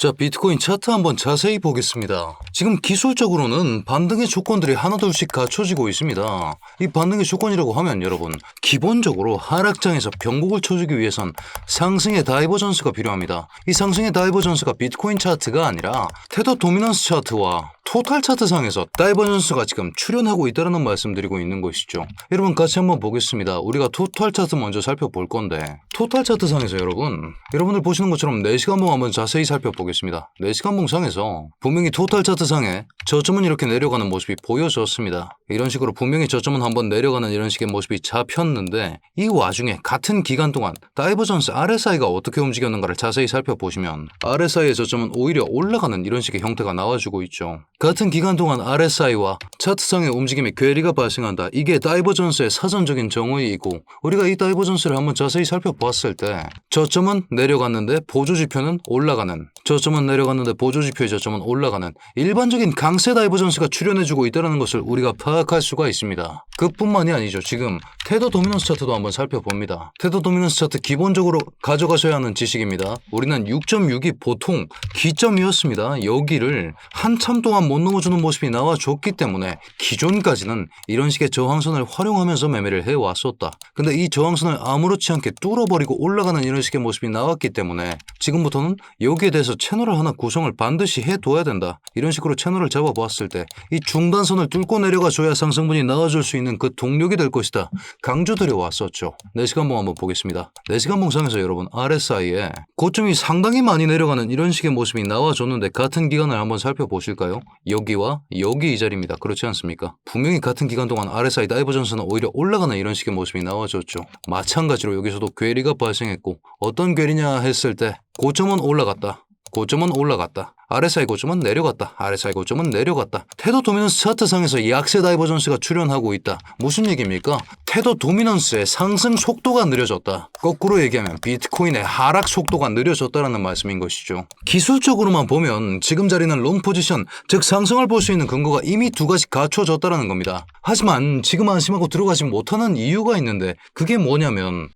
자, 비트코인 차트 한번 자세히 보겠습니다. 지금 기술적으로는 반등의 조건들이 하나둘씩 갖춰지고 있습니다. 이 반등의 조건이라고 하면 여러분, 기본적으로 하락장에서 변곡을 쳐주기 위해선 상승의 다이버전스가 필요합니다. 이 상승의 다이버전스가 비트코인 차트가 아니라 테더 도미넌스 차트와 토탈 차트상에서 다이버전스가 지금 출현하고 있다는 말씀드리고 있는 것이죠. 여러분 같이 한번 보겠습니다. 우리가 토탈 차트 먼저 살펴볼 건데, 토탈 차트상에서 여러분들 보시는 것처럼 4시간봉 한번 자세히 살펴보겠습니다. 4시간봉 상에서 분명히 토탈 차트상에 저점은 이렇게 내려가는 모습이 보여졌습니다. 이런 식으로 분명히 저점은 한번 내려가는 이런 식의 모습이 잡혔는데, 이 와중에 같은 기간 동안 다이버전스 RSI가 어떻게 움직였는가를 자세히 살펴보시면 RSI의 저점은 오히려 올라가는 이런 식의 형태가 나와주고 있죠. 같은 기간 동안 RSI와 차트상의 움직임에 괴리가 발생한다. 이게 다이버전스의 사전적인 정의이고, 우리가 이 다이버전스를 한번 자세히 살펴봤을 때 저점은 내려갔는데 보조지표는 올라가는, 저점은 내려갔는데 보조지표의 저점은 올라가는 일반적인 강세 다이버전스가 출현해주고 있다는 것을 우리가 파악할 수가 있습니다. 그뿐만이 아니죠. 지금 테더 도미넌스 차트도 한번 살펴봅니다. 테더 도미넌스 차트 기본적으로 가져가셔야 하는 지식입니다. 우리는 6.6이 보통 기점이었습니다. 여기를 한참 동안 못 넘어주는 모습이 나와줬기 때문에 기존까지는 이런 식의 저항선을 활용하면서 매매를 해왔었다. 근데 이 저항선을 아무렇지 않게 뚫어버리고 올라가는 이런 식의 모습이 나왔기 때문에 지금부터는 여기에 대해서 채널을 하나 구성을 반드시 해둬야 된다. 이런 식으로 채널을 잡아보았을 때 이 중단선을 뚫고 내려가줘야 상승분이 나와줄 수 있는 그 동력이 될 것이다. 강조드려 왔었죠. 4시간봉 한번 보겠습니다. 4시간봉 상에서 여러분 RSI에 고점이 상당히 많이 내려가는 이런 식의 모습이 나와줬는데, 같은 기간을 한번 살펴보실까요? 여기와 여기 이 자리입니다. 그렇지 않습니까? 분명히 같은 기간 동안 RSI 다이버전스는 오히려 올라가는 이런 식의 모습이 나와줬죠. 마찬가지로 여기서도 괴리가 발생했고, 어떤 괴리냐 했을 때 고점은 올라갔다. 고점은 올라갔다. RSI 고점은 내려갔다. RSI 고점은 내려갔다. 테더 도미넌스 차트상에서 약세 다이버전스가 출현하고 있다. 무슨 얘기입니까? 테더 도미넌스의 상승 속도가 느려졌다. 거꾸로 얘기하면 비트코인의 하락 속도가 느려졌다는 말씀인 것이죠. 기술적으로만 보면 지금 자리는 롱 포지션, 즉 상승을 볼 수 있는 근거가 이미 두 가지 갖춰졌다는 겁니다. 하지만 지금 안심하고 들어가지 못하는 이유가 있는데, 그게 뭐냐면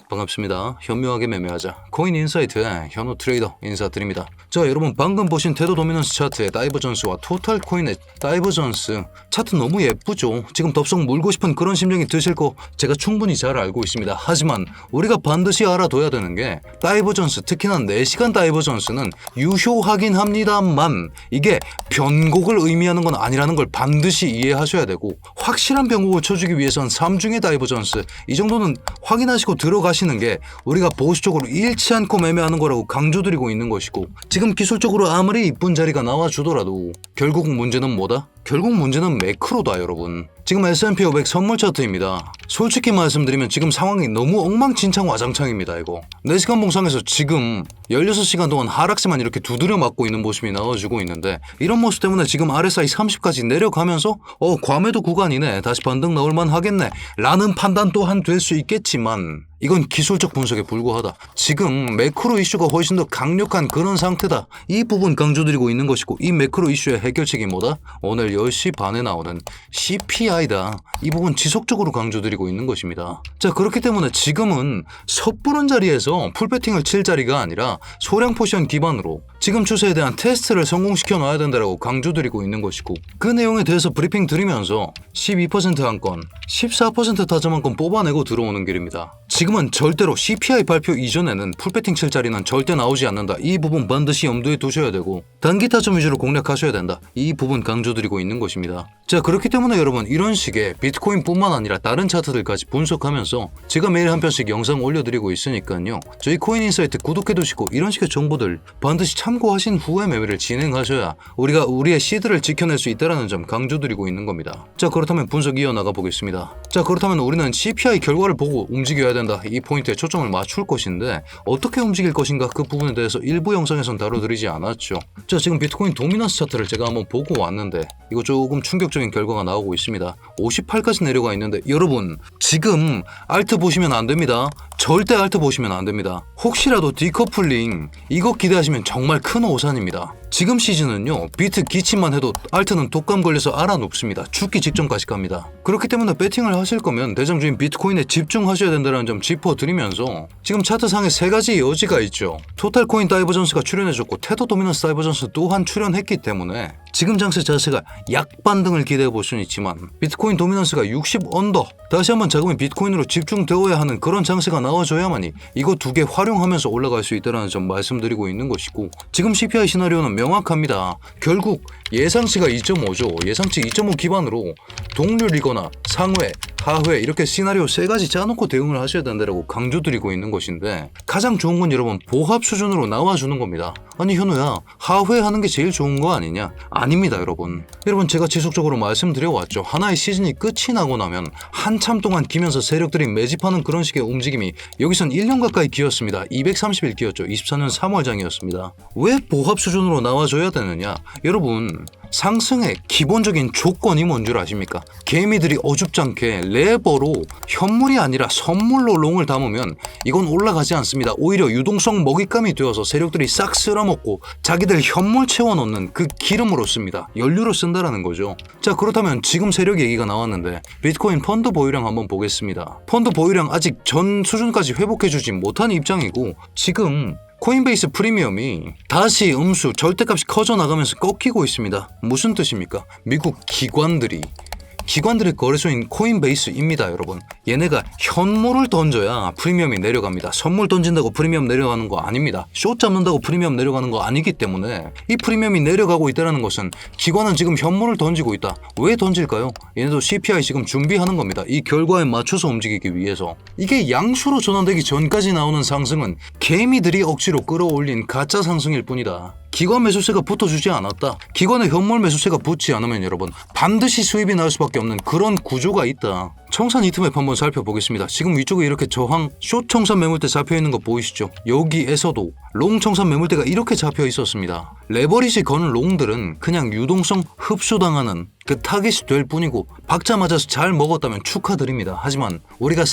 반갑습니다. 현명하게 매매하자. 코인 인사이트의 현우 트레이더 인사드립니다. 자, 여러분 방금 보신 테더 도미넌스 차트의 다이버전스와 토탈 코인의 다이버전스 차트 너무 예쁘죠? 지금 덥석 물고 싶은 그런 심정이 드실 거 제가 충분히 잘 알고 있습니다. 하지만 우리가 반드시 알아둬야 되는 게, 다이버전스, 특히나 4시간 다이버전스는 유효하긴 합니다만 이게 변곡을 의미하는 건 아니라는 걸 반드시 이해하셔야 되고, 확실한 변곡을 쳐주기 위해선 3중의 다이버전스, 이 정도는 확인하시고 들어가시는 게 우리가 보수적으로 잃지 않고 매매하는 거라고 강조드리고 있는 것이고, 지금 기술적으로 아무리 이쁜 자리가 나와주더라도 결국 문제는 뭐다? 결국 문제는 매크로다 여러분. 지금 S&P 500 선물 차트입니다. 솔직히 말씀드리면 지금 상황이 너무 엉망진창 와장창입니다. 이거 4시간 봉상에서 지금 16시간 동안 하락세만 이렇게 두드려 맞고 있는 모습이 나와주고 있는데, 이런 모습 때문에 지금 RSI 30까지 내려가면서 과매도 구간이네, 다시 반등 나올만 하겠네 라는 판단 또한 될 수 있겠지만, 이건 기술적 분석에 불과하다. 지금 매크로 이슈가 훨씬 더 강력한 그런 상태다. 이 부분 강조드리고 있는 것이고, 이 매크로 이슈의 해결책이 뭐다? 오늘 10시 반에 나오는 CPI다. 이 부분 지속적으로 강조드리고 있는 것입니다. 자, 그렇기 때문에 지금은 섣부른 자리에서 풀배팅을 칠 자리가 아니라 소량 포지션 기반으로 지금 추세에 대한 테스트를 성공시켜 놔야 된다고 강조드리고 있는 것이고, 그 내용에 대해서 브리핑 드리면서 12% 한 건, 14% 타점 한 건 뽑아내고 들어오는 길입니다. 지금은 절대로 CPI 발표 이전에는 풀배팅 칠 자리는 절대 나오지 않는다. 이 부분 반드시 염두에 두셔야 되고, 단기 타점 위주로 공략하셔야 된다. 이 부분 강조드리고 있는 것입니다. 자, 그렇기 때문에 여러분, 이런 식의 비트코인뿐만 아니라 다른 차트들까지 분석하면서 제가 매일 한 편씩 영상 올려드리고 있으니까요. 저희 코인 인사이트 구독해두시고 이런 식의 정보들 반드시 참고하신 후에 매매를 진행하셔야 우리가 우리의 시드를 지켜낼 수 있다는 점 강조드리고 있는 겁니다. 자, 그렇다면 분석 이어나가 보겠습니다. 자, 그렇다면 우리는 CPI 결과를 보고 움직여야 된다. 이 포인트에 초점을 맞출 것인데, 어떻게 움직일 것인가 그 부분에 대해서 일부 영상에선 다뤄드리지 않았죠. 자, 지금 비트코인 도미넌스 차트를 제가 한번 보고 왔는데 이거 조금 충격적인 결과가 나오고 있습니다. 58까지 내려가 있는데, 여러분 지금 알트 보시면 안 됩니다. 절대 알트 보시면 안 됩니다. 혹시라도 디커플링 이거 기대하시면 정말 큰 오산입니다. 지금 시즌은요, 비트 기침만 해도 알트는 독감 걸려서 알아눕습니다. 죽기 직전까지 갑니다. 그렇기 때문에 배팅을 하실 거면 대장주인 비트코인에 집중하셔야 된다는 점 짚어드리면서 지금 차트상에 세 가지 여지가 있죠. 토탈코인 다이버전스가 출연해줬고 테더 도미넌스 다이버전스 또한 출연했기 때문에 지금 장세 자체가 약반등을 기대해볼 수는 있지만 비트코인 도미넌스가 60 언더, 다시 한번 자금이 비트코인으로 집중되어야 하는 그런 장세가 나와줘야만이 이거 두 개 활용하면서 올라갈 수 있다는 점 말씀드리고 있는 것이고, 지금 CPI 시나리오는 명확합니다. 결국 예상치가 2.5죠. 예상치 2.5 기반으로 동률이거나 상회, 하회 이렇게 시나리오 세 가지 짜놓고 대응을 하셔야 된다고 강조드리고 있는 것인데, 가장 좋은 건 여러분 보합 수준으로 나와주는 겁니다. 아니 현우야, 하회하는 게 제일 좋은 거 아니냐? 아닙니다 여러분. 여러분 제가 지속적으로 말씀드려왔죠. 하나의 시즌이 끝이 나고 나면 한참 동안 기면서 세력들이 매집하는 그런 식의 움직임이 여기선 1년 가까이 기었습니다. 230일 기었죠. 24년 3월장이었습니다. 왜 보합 수준으로 나와줘야 되느냐? 여러분 상승의 기본적인 조건이 뭔 줄 아십니까? 개미들이 어줍잖게 레버로 현물이 아니라 선물로 롱을 담으면 이건 올라가지 않습니다. 오히려 유동성 먹잇감이 되어서 세력들이 싹 쓸어먹고 자기들 현물 채워넣는 그 기름으로 씁니다. 연료로 쓴다라는 거죠. 자, 그렇다면 지금 세력 얘기가 나왔는데 비트코인 펀드 보유량 한번 보겠습니다. 펀드 보유량 아직 전 수준까지 회복해주지 못한 입장이고, 지금 코인베이스 프리미엄이 다시 음수 절대값이 커져나가면서 꺾이고 있습니다. 무슨 뜻입니까? 미국 기관들의 거래소인 코인베이스입니다, 여러분. 얘네가 현물을 던져야 프리미엄이 내려갑니다. 선물 던진다고 프리미엄 내려가는 거 아닙니다. 숏 잡는다고 프리미엄 내려가는 거 아니기 때문에 이 프리미엄이 내려가고 있다는 것은 기관은 지금 현물을 던지고 있다. 왜 던질까요? 얘네도 CPI 지금 준비하는 겁니다. 이 결과에 맞춰서 움직이기 위해서. 이게 양수로 전환되기 전까지 나오는 상승은 개미들이 억지로 끌어올린 가짜 상승일 뿐이다. 기관 매수세가 붙어주지 않았다. 기관의 현물 매수세가 붙지 않으면 여러분 반드시 수입이 나올 수밖에 없는 그런 구조가 있다. 청산 히트맵 한번 살펴보겠습니다. 지금 위쪽에 이렇게 저항 숏 청산 매물대 잡혀있는 거 보이시죠? 여기에서도 롱 청산 매물대가 이렇게 잡혀 있었습니다. 레버리지 거는 롱들은 그냥 유동성 흡수당하는 그 타깃이 될 뿐이고, 박자 맞아서 잘 먹었다면 축하드립니다. 하지만 우리가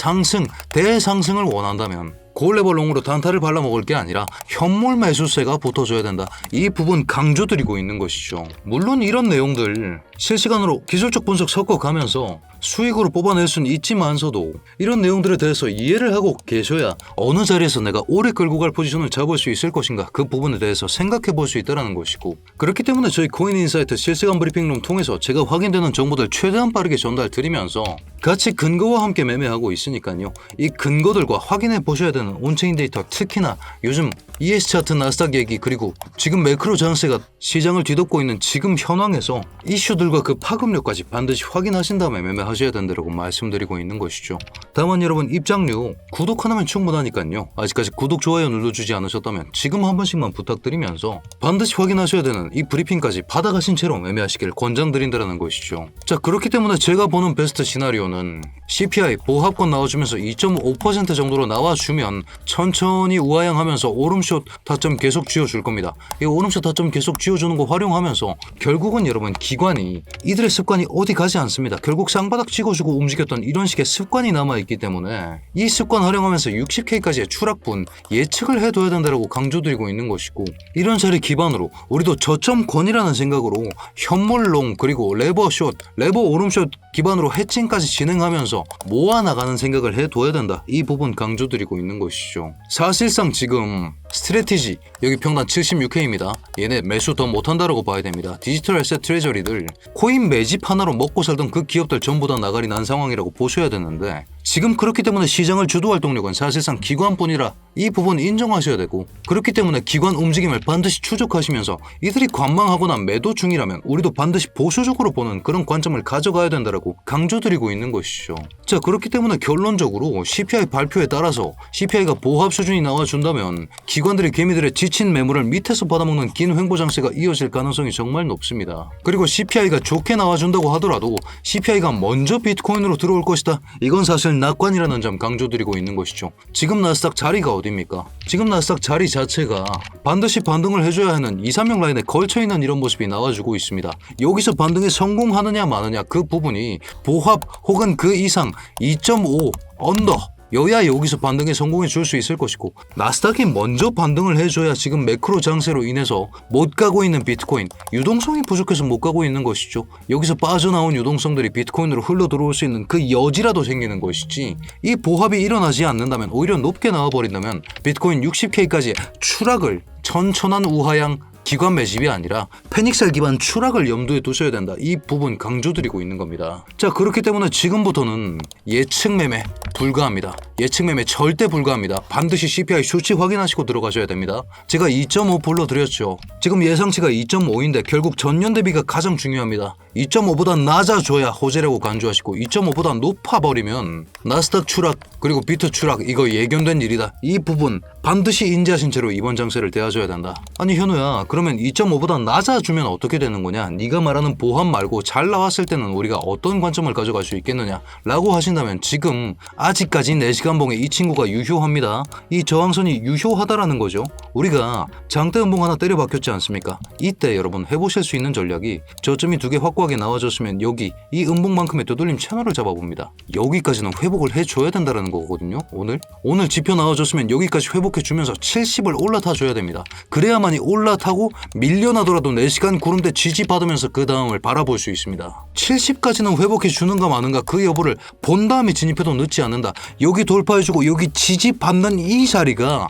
대상승을 원한다면 골레벌롱으로 단타를 발라먹을 게 아니라 현물 매수세가 붙어줘야 된다. 이 부분 강조드리고 있는 것이죠. 물론 이런 내용들 실시간으로 기술적 분석 섞어가면서 수익으로 뽑아낼 수는 있지만서도 이런 내용들에 대해서 이해를 하고 계셔야 어느 자리에서 내가 오래 끌고 갈 포지션을 잡을 수 있을 것인가, 그 부분에 대해서 생각해 볼 수 있다는 것이고, 그렇기 때문에 저희 코인인사이트 실시간 브리핑룸 통해서 제가 확인되는 정보들 최대한 빠르게 전달드리면서 같이 근거와 함께 매매하고 있으니까요. 이 근거들과 확인해 보셔야 되는 온체인 데이터, 특히나 요즘 ES 차트, 나스닥 얘기, 그리고 지금 매크로 장세가 시장을 뒤덮고 있는 지금 현황에서 이슈들과 그 파급력까지 반드시 확인하신 다음에 매매하셔야 된다고 말씀드리고 있는 것이죠. 다만 여러분 입장료 구독 하나면 충분하니까요. 아직까지 구독, 좋아요 눌러주지 않으셨다면 지금 한 번씩만 부탁드리면서 반드시 확인하셔야 되는 이 브리핑까지 받아가신 채로 매매하시길 권장드린다는 것이죠. 자, 그렇기 때문에 제가 보는 베스트 시나리오는 CPI 보합권 나와주면서 2.5% 정도로 나와주면 천천히 우하향하면서 오름숏 타점 계속 쥐어줄 겁니다. 이 오름숏 타점 계속 쥐어주는 거 활용하면서 결국은 여러분 기관이 이들의 습관이 어디 가지 않습니다. 결국 쌍바닥 찍어주고 움직였던 이런 식의 습관이 남아있기 때문에 이 습관 활용하면서 60K까지의 추락분 예측을 해둬야 된다고 강조드리고 있는 것이고, 이런 자리 기반으로 우리도 저점권이라는 생각으로 현물롱 그리고 레버숏, 레버 오름숏 기반으로 해칭까지 진행하면서 모아나가는 생각을 해둬야 된다. 이 부분 강조드리고 있는 것이죠. 사실상 지금 스트래티지 여기 평단 76K입니다. 얘네 매수 더 못한다라고 봐야 됩니다. 디지털 에셋 트레저리들 코인 매집 하나로 먹고 살던 그 기업들 전부 다 나가리 난 상황이라고 보셔야 되는데, 지금 그렇기 때문에 시장을 주도할 동력은 사실상 기관뿐이라 이 부분 인정하셔야 되고, 그렇기 때문에 기관 움직임을 반드시 추적하시면서 이들이 관망하거나 매도 중이라면 우리도 반드시 보수적으로 보는 그런 관점을 가져가야 된다라고 강조드리고 있는 것이죠. 자, 그렇기 때문에 결론적으로 CPI 발표에 따라서 CPI가 보합 수준이 나와준다면 기관들이 개미들의 지친 매물을 밑에서 받아먹는 긴 횡보 장세가 이어질 가능성이 정말 높습니다. 그리고 CPI가 좋게 나와준다고 하더라도 CPI가 먼저 비트코인으로 들어올 것이다. 이건 사실 낙관이라는 점 강조드리고 있는 것이죠. 지금 나스닥 자리가 어딥니까? 지금 나스닥 자리 자체가 반드시 반등을 해줘야 하는 2, 3명 라인에 걸쳐있는 이런 모습이 나와주고 있습니다. 여기서 반등에 성공하느냐 마느냐 그 부분이 보합 혹은 그 이상 2.5 언더 여야 여기서 반등에 성공해 줄 수 있을 것이고 나스닥이 먼저 반등을 해줘야 지금 매크로 장세로 인해서 못 가고 있는 비트코인 유동성이 부족해서 못 가고 있는 것이죠. 여기서 빠져나온 유동성들이 비트코인으로 흘러 들어올 수 있는 그 여지라도 생기는 것이지 이 보합이 일어나지 않는다면 오히려 높게 나와버린다면 비트코인 60K까지 추락을 천천한 우하향 기관 매집이 아니라 패닉셀 기반 추락을 염두에 두셔야 된다. 이 부분 강조드리고 있는 겁니다. 자, 그렇기 때문에 지금부터는 예측 매매 불가합니다. 예측 매매 절대 불가합니다. 반드시 CPI 수치 확인하시고 들어가셔야 됩니다. 제가 2.5 불러드렸죠. 지금 예상치가 2.5인데 결국 전년 대비가 가장 중요합니다. 2.5보다 낮아져야 호재라고 간주하시고 2.5보다 높아버리면 나스닥 추락 그리고 비트 추락 이거 예견된 일이다. 이 부분 반드시 인지하신 채로 이번 장세를 대하셔야 된다. 아니 현우야, 그러면 2.5보다 낮아주면 어떻게 되는 거냐? 네가 말하는 보합 말고 잘 나왔을 때는 우리가 어떤 관점을 가져갈 수 있겠느냐? 라고 하신다면 지금 아직까지 4시간 봉에 이 친구가 유효합니다. 이 저항선이 유효하다라는 거죠. 우리가 장대 음봉 하나 때려 박혔지 않습니까? 이때 여러분 해보실 수 있는 전략이 저점이 2개 확고하게 나와줬으면 여기 이 음봉만큼의 되돌림 채널을 잡아봅니다. 여기까지는 회복을 해줘야 된다는 거거든요. 오늘 지표 나와줬으면 여기까지 회복해주면서 70을 올라타줘야 됩니다. 그래야만이 올라타고 밀려나더라도 4시간 구름대 지지받으면서 그 다음을 바라볼 수 있습니다. 70까지는 회복해주는가 마는가 그 여부를 본 다음에 진입해도 늦지 않는다. 여기 돌파해주고 여기 지지받는 이 자리가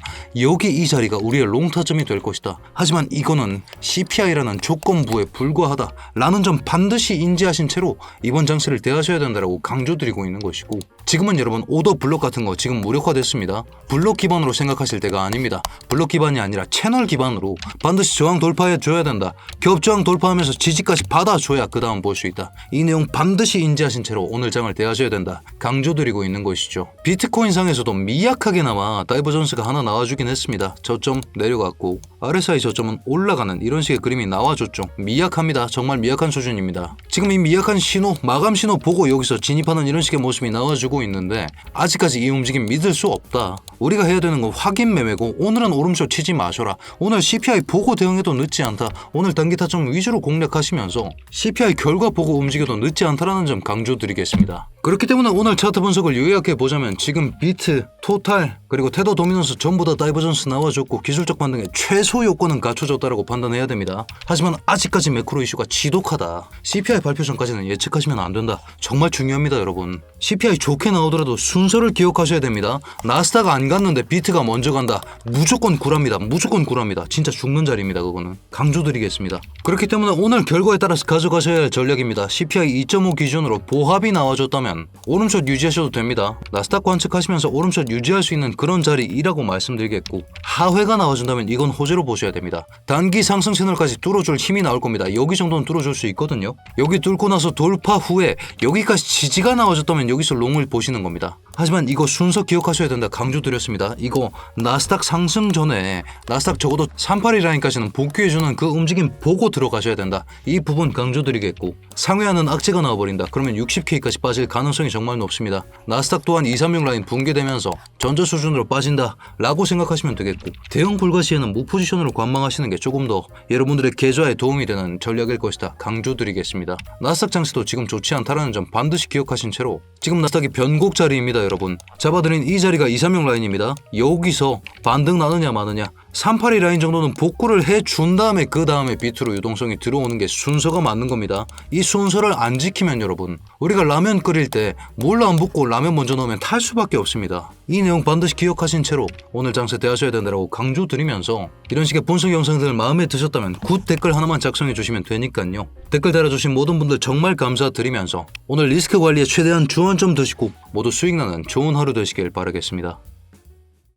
우리의 롱타점이 될 것이다. 하지만 이거는 CPI라는 조건부에 불과하다 라는 점 반드시 인지하신 채로 이번 장세를 대하셔야 된다고 강조드리고 있는 것이고 지금은 여러분 오더 블록 같은 거 지금 무력화됐습니다. 블록 기반으로 생각하실 때가 아닙니다. 블록 기반이 아니라 채널 기반으로 반드시 저항 돌파해 줘야 된다. 겹저항 돌파하면서 지지까지 받아줘야 그 다음 볼 수 있다. 이 내용 반드시 인지하신 채로 오늘 장을 대하셔야 된다. 강조드리고 있는 것이죠. 비트코인 상에서도 미약하게나마 다이버전스가 하나 나와주긴 했습니다. 저점 내려갔고 RSI 저점은 올라가는 이런 식의 그림이 나와줬죠. 미약합니다. 정말 미약한 수준입니다. 지금 이 미약한 신호, 마감 신호 보고 여기서 진입하는 이런 식의 모습이 나와주고 있는데 아직까지 이 움직임 믿을 수 없다. 우리가 해야 되는 건 확인 매매고 오늘은 오름쇼 치지 마셔라. 오늘 CPI 보고 대응해도 늦지 않다. 오늘 단기 타점 위주로 공략하시면서 CPI 결과 보고 움직여도 늦지 않다라는 점 강조드리겠습니다. 그렇기 때문에 오늘 차트 분석을 요약해 보자면 지금 비트, 토탈, 그리고 테더 도미넌스 전부 다 다이버전스 나와줬고 기술적 반등에 최소 요건은 갖춰졌다라고 판단해야 됩니다. 하지만 아직까지 매크로 이슈가 지독하다. CPI 발표 전까지는 예측하시면 안 된다. 정말 중요합니다, 여러분. CPI 좋게 나오더라도 순서를 기억하셔야 됩니다. 나스닥 안 갔는데 비트가 먼저 간다. 무조건 구랍니다. 무조건 구랍니다. 진짜 죽는 자리입니다, 그거는. 강조드리겠습니다. 그렇기 때문에 오늘 결과에 따라서 가져가셔야 할 전략입니다. CPI 2.5 기준으로 보합이 나와줬다면 오름숏 유지하셔도 됩니다. 나스닥 관측하시면서 오름숏 유지할 수 있는 그런 자리이라고 말씀드리겠고 하회가 나와준다면 이건 호재로 보셔야 됩니다. 단기 상승 채널까지 뚫어줄 힘이 나올 겁니다. 여기 정도는 뚫어줄 수 있거든요. 여기 뚫고 나서 돌파 후에 여기까지 지지가 나와줬다면 여기서 롱을 보시는 겁니다. 하지만 이거 순서 기억하셔야 된다 강조드렸습니다. 이거 나스닥 상승 전에 나스닥 적어도 382 라인까지는 복귀해주는 그 움직임 보고 들어가셔야 된다. 이 부분 강조드리겠고 상회하는 악재가 나와버린다. 그러면 60K까지 빠질 가능성이 정말 높습니다. 나스닥 또한 236 라인 붕괴되면서 전저 수준으로 빠진다 라고 생각하시면 되겠고 대응 불가 시에는 무포지션으로 관망하시는 게 조금 더 여러분들의 계좌에 도움이 되는 전략일 것이다 강조드리겠습니다. 나스닥 장세도 지금 좋지 않다라는 점 반드시 기억하신 채로 지금 나스닥이 변곡 자리입니다. 여러분 잡아드린 이 자리가 236 라인입니다. 여기서 반등 나느냐 마느냐 382 라인 정도는 복구를 해준 다음에 그 다음에 비트로 유동성이 들어오는 게 순서가 맞는 겁니다. 이 순서를 안 지키면 여러분 우리가 라면 끓일 때 물 안 붓고 라면 먼저 넣으면 탈 수밖에 없습니다. 이 내용 반드시 기억하신 채로 오늘 장세 대하셔야 된다고 강조드리면서 이런 식의 분석 영상들 마음에 드셨다면 굿 댓글 하나만 작성해 주시면 되니까요. 댓글 달아주신 모든 분들 정말 감사드리면서 오늘 리스크 관리에 최대한 주원 좀 드시고 모두 수익 나는 좋은 하루 되시길 바라겠습니다.